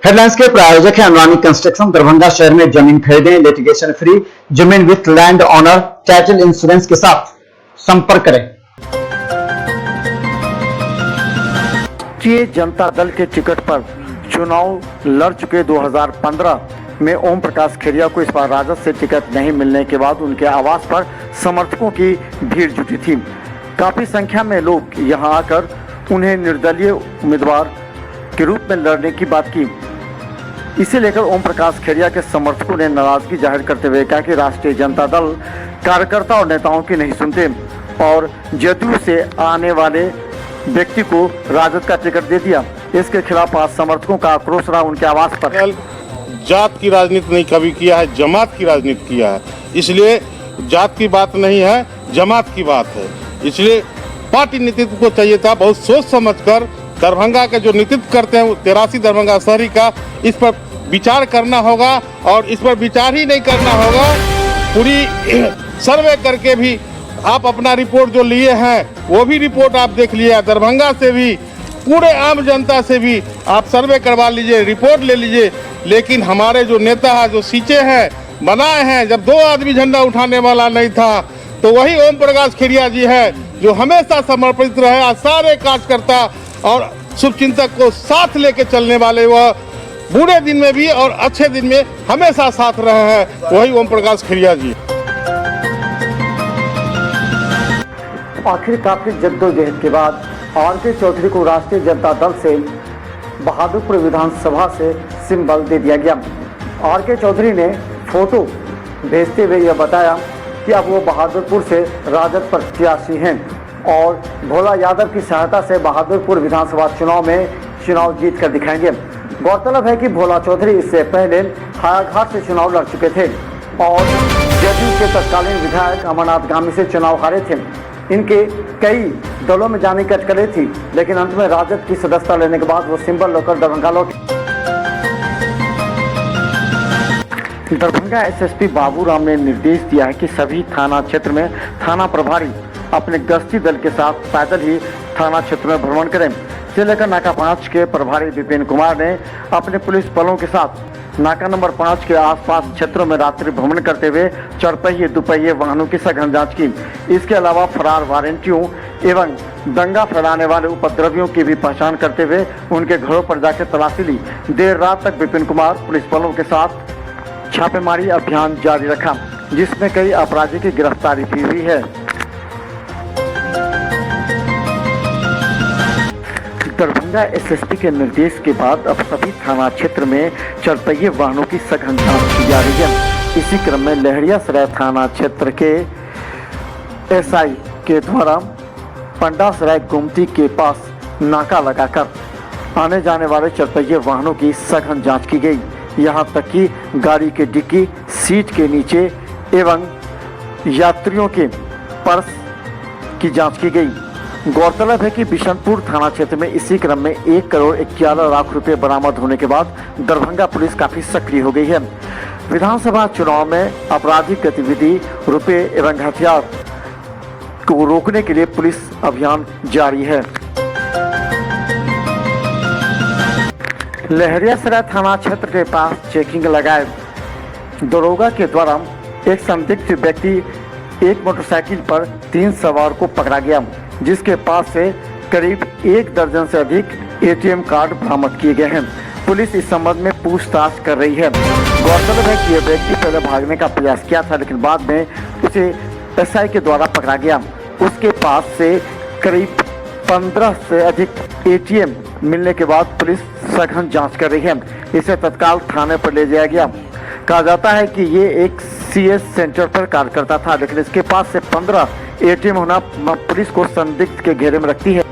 Headlines के प्रायोजक है अनुरानी कंस्ट्रक्शन। दरभंगा शहर में जमीन खरीदें, लिटिगेशन फ्री, जमीन with land owner, title insurance के साथ संपर्क करें। भारतीय जनता दल के टिकट पर चुनाव लड़ चुके 2015 में ओम प्रकाश खेरिया को इस बार राजद से टिकट नहीं मिलने के बाद उनके आवास पर समर्थकों की भीड़ जुटी थी। काफी संख्या में लोग यहां आकर उन्हें निर्दलीय उम्मीदवार के रूप में लड़ने की बात की। इसे लेकर ओम प्रकाश खेरिया के समर्थकों ने नाराजगी जाहिर करते हुए कहा कि राष्ट्रीय जनता दल कार्यकर्ता और नेताओं की नहीं सुनते और जदयू से आने वाले व्यक्ति को राजद का टिकट दे दिया। इसके खिलाफ आज समर्थकों का आक्रोश रहा उनके आवास पर। जात की राजनीति नहीं कभी किया है, जमात की राजनीति किया है। इसलिए जात की बात नहीं है, जमात की बात है। इसलिए पार्टी नेतृत्व को चाहिए था बहुत सोच समझकर दरभंगा का जो नेतृत्व करते हैं 83 दरभंगा शहरी का, इस पर विचार करना होगा और इस पर विचार ही नहीं करना होगा, पूरी सर्वे करके भी आप अपना रिपोर्ट जो लिए हैं वो भी रिपोर्ट आप देख लिए, दरभंगा से भी पूरे आम जनता से भी आप सर्वे करवा लीजिए, रिपोर्ट ले लीजिए। लेकिन हमारे जो नेता है, जो सीचे हैं बनाए हैं, जब 2 आदमी झंडा उठाने वाला नहीं था तो वही ओम प्रकाश खेरिया जी है जो हमेशा समर्पित रहे, सारे कार्यकर्ता और शुभचिंतक को साथ लेके चलने वाले, वह बुरे दिन में भी और अच्छे दिन में हमेशा साथ रहे हैं, वही ओम प्रकाश खेरिया जी। आखिर काफी जद्दोजहद के बाद आर.के. चौधरी को राष्ट्रीय जनता दल से बहादुरपुर विधानसभा से सिंबल दे दिया गया। आर.के. चौधरी ने फोटो भेजते हुए यह बताया कि अब वो बहादुरपुर से राजद प्रत्याशी हैं और भोला यादव की सहायता से बहादुरपुर विधानसभा चुनाव में चुनाव जीत कर दिखाएंगे। गौरतलब है कि भोला चौधरी इससे पहले हायाघाट से चुनाव लड़ चुके थे और जदयू के तत्कालीन विधायक अमरनाथ गामी से चुनाव हारे थे। इनके कई दलों में जाने की अटकलें थी, लेकिन अंत में राजद की सदस्यता लेने के बाद वो सिंबल लेकर दरभंगा लौटे। दरभंगा एसएसपी बाबूराम ने निर्देश दिया है कि सभी थाना क्षेत्र में थाना प्रभारी अपने गश्ती दल के साथ पैदल ही थाना क्षेत्र में भ्रमण करें। इसे लेकर नाका 5 के प्रभारी विपिन कुमार ने अपने पुलिस बलों के साथ नाका नंबर 5 के आसपास क्षेत्रों में रात्रि भ्रमण करते हुए चरपहिए दुपहिए वाहनों की सघन जांच की। इसके अलावा फरार वारंटियों एवं दंगा फैलाने वाले उपद्रवियों की भी पहचान करते हुए उनके घरों पर जाकर तलाशी ली। देर रात तक विपिन कुमार पुलिस बलों के साथ छापेमारी अभियान जारी रखा, जिसमें कई अपराधी की गिरफ्तारी भी हुई है। दरभंगा एसएसपी के निर्देश के बाद अब सभी थाना क्षेत्र में चरपहिए वाहनों की सघन जांच की जा रही है। इसी क्रम में लहरियासराय थाना क्षेत्र के एसआई के द्वारा पंडासराय गुमती के पास नाका लगाकर आने जाने वाले चरपहिए वाहनों की सघन जांच की गई। यहां तक कि गाड़ी के डिक्की, सीट के नीचे एवं यात्रियों के पर्स की जांच की गई। गौरतलब है कि बिशनपुर थाना क्षेत्र में इसी क्रम में 1 करोड़ 51 लाख रुपए बरामद होने के बाद दरभंगा पुलिस काफी सक्रिय हो गई है। विधानसभा चुनाव में आपराधिक गतिविधि, रुपए एवं हथियार को रोकने के लिए पुलिस अभियान जारी है। लहरियासराय थाना क्षेत्र के पास चेकिंग लगाए दरोगा के द्वारा एक संदिग्ध व्यक्ति एक मोटरसाइकिल पर 3 सवार को पकड़ा गया, जिसके पास से करीब 1 दर्जन से अधिक एटीएम कार्ड बरामद किए गए हैं। पुलिस इस संबंध में पूछताछ कर रही है। गौरतलब है कि यह व्यक्ति पहले भागने का प्रयास किया था, लेकिन बाद में उसे एसआई के द्वारा पकड़ा गया। उसके पास से करीब 15 से अधिक एटीएम मिलने के बाद पुलिस सघन जांच कर रही है। इसे तत्काल थाने पर ले जाया गया। कहा जाता है कि ये एक सीएस सेंटर पर कार्य करता था, लेकिन इसके पास से 15 एटीएम होना पुलिस को संदिग्ध के घेरे में रखती है।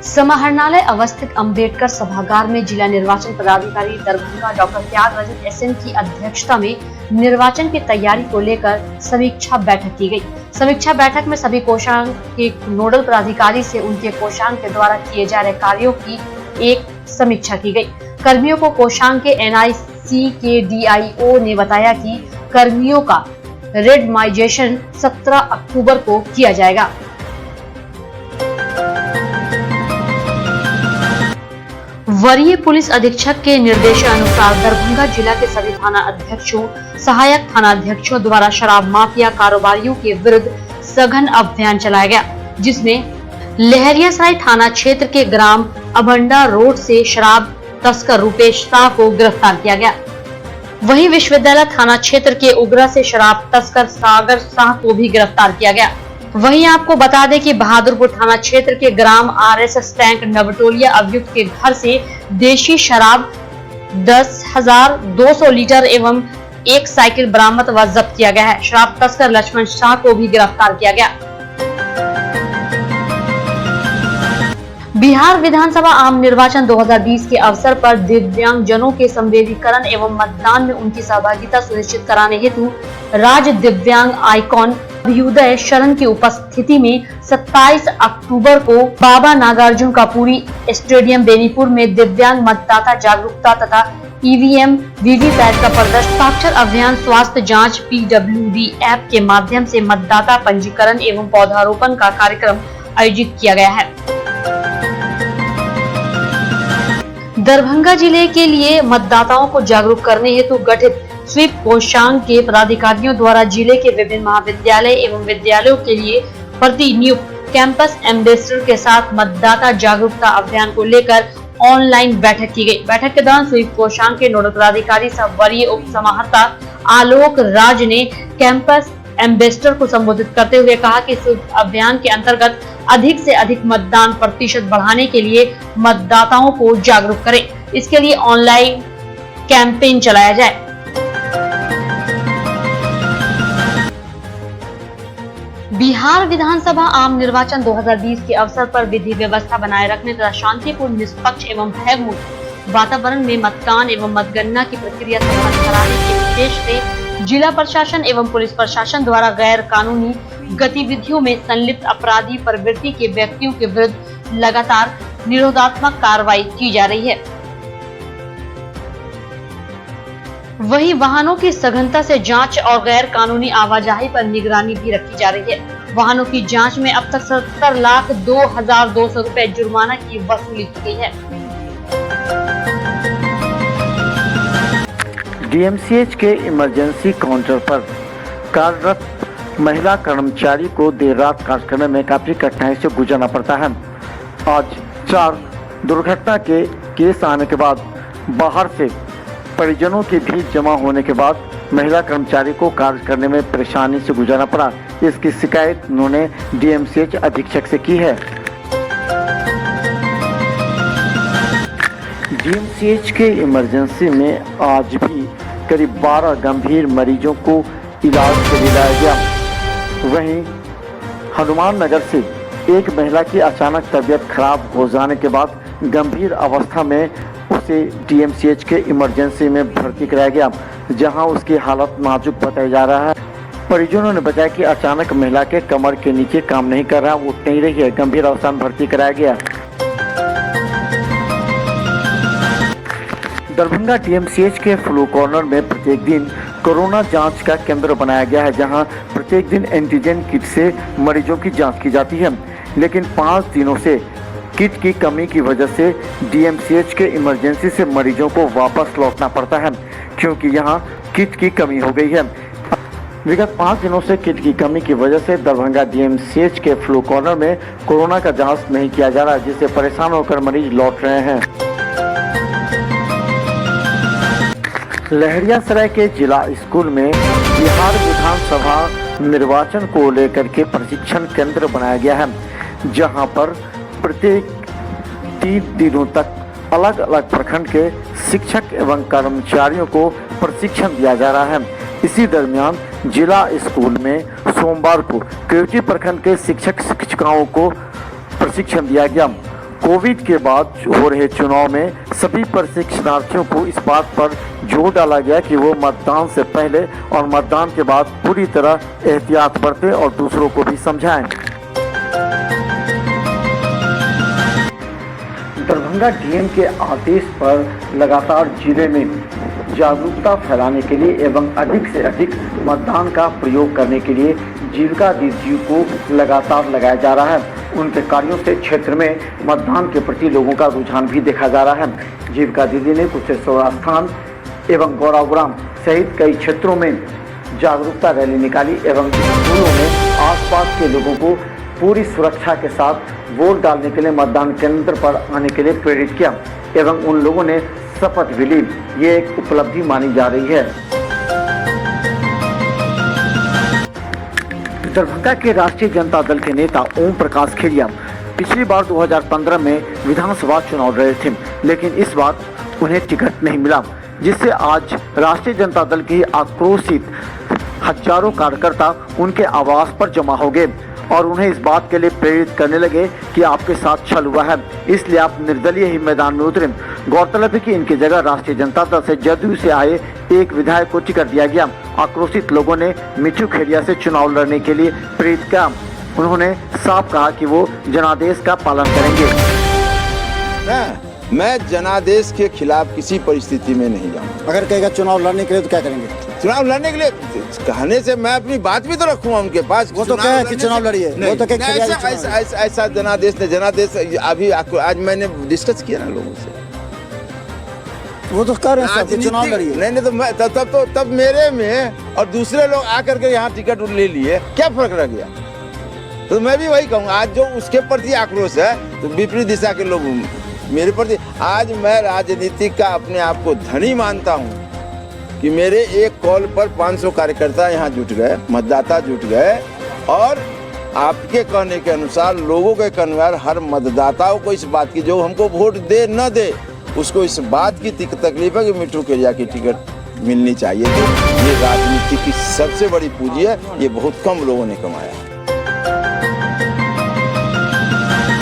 समाहरणालय अवस्थित अंबेडकर सभागार में जिला निर्वाचन पदाधिकारी दरभंगा डॉक्टर त्यागराजन एसएन की अध्यक्षता में निर्वाचन की तैयारी को लेकर समीक्षा बैठक की गई। समीक्षा बैठक में सभी कोषांग के नोडल पदाधिकारी से उनके कोषांग के द्वारा किए जा रहे कार्यों की एक समीक्षा की गई। कर्मियों को कोषांग के एनआईसी के डीआईओ ने बताया कि कर्मियों का रेडमाइजेशन 17 अक्टूबर को किया जाएगा। वरीय पुलिस अधीक्षक के निर्देशानुसार दरभंगा जिला के सभी थाना अध्यक्षों, सहायक थाना अध्यक्षों द्वारा शराब माफिया कारोबारियों के विरुद्ध सघन अभियान चलाया गया, जिसमें लहरियासराय थाना क्षेत्र के ग्राम अभंडा रोड से शराब तस्कर रूपेश शाह को गिरफ्तार किया गया। वहीं विश्वविद्यालय थाना क्षेत्र के उगरा से शराब तस्कर सागर शाह को भी गिरफ्तार किया गया। वहीं आपको बता दें कि बहादुरपुर थाना क्षेत्र के ग्राम RSS टैंक नवटोलिया अभियुक्त के घर से देशी शराब 10,200 लीटर एवं एक साइकिल बरामद व जब्त किया गया है। शराब तस्कर लक्ष्मण शाह को भी गिरफ्तार किया गया। बिहार विधानसभा आम निर्वाचन 2020 के अवसर पर दिव्यांगजनों के संवेदीकरण एवं मतदान में उनकी सहभागिता सुनिश्चित कराने हेतु राज्य दिव्यांग आइकॉन अभ्युदय शरण की उपस्थिति में 27 अक्टूबर को बाबा नागार्जुन कापुरी स्टेडियम बेनीपुर में दिव्यांग मतदाता जागरूकता तथा EVM वीवीपैट का प्रदर्शनाक्षर अभियान स्वास्थ्य जांच PWD ऐप के माध्यम से मतदाता पंजीकरण एवं पौधारोपण का कार्यक्रम आयोजित किया गया है। दरभंगा जिले के लिए मतदाताओं को जागरूक करने हेतु गठित स्वीप कोषांग के पदाधिकारियों द्वारा जिले के विभिन्न महाविद्यालय एवं विद्यालयों के लिए प्रतिनियुक्त कैंपस एम्बेसडर के साथ मतदाता जागरूकता अभियान को लेकर ऑनलाइन बैठक की गई। बैठक के दौरान स्वीप कोषांग के नोडल पदाधिकारी सह वरीय उप समाहर्ता आलोक राज ने कैंपस एम्बेसडर को संबोधित करते हुए कहा कि इस अभियान के अंतर्गत अधिक से अधिक मतदान प्रतिशत बढ़ाने के लिए मतदाताओं को जागरूक करें। इसके लिए ऑनलाइन कैंपेन चलाया जाए। बिहार विधानसभा आम निर्वाचन 2020 के अवसर पर विधि व्यवस्था बनाए रखने तथा शांतिपूर्ण, निष्पक्ष एवं भयमुक्त वातावरण में मतदान एवं मतगणना की प्रक्रिया संपन्न कराने के उद्देश्य से जिला प्रशासन एवं पुलिस प्रशासन द्वारा गैर कानूनी गतिविधियों में संलिप्त अपराधी प्रवृत्ति के व्यक्तियों के विरुद्ध लगातार निरोधात्मक कार्रवाई की जा रही है। वहीं वाहनों की सघनता से जांच और गैर कानूनी आवाजाही पर निगरानी भी रखी जा रही है। वाहनों की जांच में अब तक 70,02,200 रुपए जुर्माना की वसूली की गई है। DMCH के इमरजेंसी काउंटर पर कार्यरत महिला कर्मचारी को देर रात कार्य करने में काफी कठिनाई से गुजरना पड़ता है। आज 4 दुर्घटना के केस आने के बाद बाहर से परिजनों की भीड़ जमा होने के बाद महिला कर्मचारी को कार्य करने में परेशानी से गुजरना पड़ा। इसकी शिकायत उन्होंने DMCH अधीक्षक से की है। DMCH के इमरजेंसी में आज भी करीब 12 गंभीर मरीजों को इलाज के लिए लाया गया। वहीं हनुमान नगर से एक महिला की अचानक तबीयत खराब हो जाने के बाद गंभीर अवस्था में उसे DMCH के इमरजेंसी में भर्ती कराया गया, जहां उसकी हालत नाजुक बताई जा रहा है। परिजनों ने बताया कि अचानक महिला के कमर के नीचे काम नहीं कर रहा, उठ नहीं रही है, गंभीर अवस्था में भर्ती कराया गया। दरभंगा DMCH के फ्लू कॉर्नर में प्रत्येक दिन कोरोना जांच का केंद्र बनाया गया है, जहां प्रत्येक दिन एंटीजन किट से मरीजों की जांच की जाती है। लेकिन 5 दिनों से किट की कमी की वजह से DMCH के इमरजेंसी से मरीजों को वापस लौटना पड़ता है, क्योंकि यहां किट की कमी हो गई है। विगत 5 दिनों से किट की कमी की वजह से दरभंगा DMCH के फ्लू कॉर्नर में कोरोना का जांच नहीं किया जा रहा, जिससे परेशान होकर मरीज लौट रहे हैं। लहरियासराय के जिला स्कूल में बिहार विधानसभा निर्वाचन को लेकर के प्रशिक्षण केंद्र बनाया गया है, जहां पर प्रत्येक 3 दिनों तक अलग अलग प्रखंड के शिक्षक एवं कर्मचारियों को प्रशिक्षण दिया जा रहा है। इसी दरमियान जिला स्कूल में सोमवार को केवटी प्रखंड के शिक्षक शिक्षिकाओं को प्रशिक्षण दिया गया। कोविड के बाद हो रहे चुनाव में सभी प्रशिक्षणार्थियों को इस बात पर जोर डाला गया कि वो मतदान से पहले और मतदान के बाद पूरी तरह एहतियात बरतें और दूसरों को भी समझाएं। दरभंगा DM के आदेश पर लगातार जिले में जागरूकता फैलाने के लिए एवं अधिक से अधिक मतदान का प्रयोग करने के लिए जीविका दीदियों को लगातार लगाया जा रहा है उनके कार्यों से क्षेत्र में मतदान के प्रति लोगों का रुझान भी देखा जा रहा है। जीविका दीदी ने कुशेश्वर स्थान एवं गौराग्राम सहित कई क्षेत्रों में जागरूकता रैली निकाली एवं स्कूलों में आसपास के लोगों को पूरी सुरक्षा के साथ वोट डालने के लिए मतदान केंद्र पर आने के लिए प्रेरित किया एवं उन लोगों ने शपथ भी ली। ये एक उपलब्धि मानी जा रही है। दरभंगा के राष्ट्रीय जनता दल के नेता ओम प्रकाश खेरिया पिछली बार 2015 में विधानसभा चुनाव लड़े थे, लेकिन इस बार उन्हें टिकट नहीं मिला, जिससे आज राष्ट्रीय जनता दल की आक्रोशित हजारों कार्यकर्ता उनके आवास पर जमा हो गए और उन्हें इस बात के लिए प्रेरित करने लगे कि आपके साथ छल हुआ है, इसलिए आप निर्दलीय ही मैदान में उतरे। गौरतलब है कि इनकी जगह राष्ट्रीय जनता दल से जदयू से आए एक विधायक को टिकट दिया गया। आक्रोशित लोगों ने मिठू खेरिया से चुनाव लड़ने के लिए प्रेरित किया। उन्होंने साफ कहा कि वो जनादेश का पालन करेंगे। मैं जनादेश के खिलाफ किसी परिस्थिति में नहीं जाऊंगा। अगर कहेगा चुनाव लड़ने के लिए तो क्या करेंगे? चुनाव लड़ने के लिए कहने से मैं अपनी बात भी तो रखूंगा उनके पास। वो तो कहे कि चुनाव लड़िए, वो तो कहे ऐसा जनादेश अभी आज मैंने डिस्कस किया ना लोगों से, वो तो कह रहे हैं सब चुनाव लड़िए। नहीं तो मैं तब मेरे में और दूसरे लोग आकर के यहाँ टिकट ले लिए, क्या फर्क रह गया? तो मैं भी वही कहूँगा, आज जो उसके प्रति आक्रोश है तो विपरीत दिशा के लोग मेरे प्रति। आज मैं राजनीति का अपने आप को धनी मानता हूँ कि मेरे एक कॉल पर 500 कार्यकर्ता यहाँ जुट गए, मतदाता जुट गए और आपके कहने के अनुसार लोगों के अनुसार हर मतदाताओं को इस बात की, जो हमको वोट दे न दे, उसको इस बात की तकलीफ है कि मिठू खेरिया की टिकट मिलनी चाहिए थी। ये राजनीति की सबसे बड़ी पूंजी है, ये बहुत कम लोगों ने कमाया है।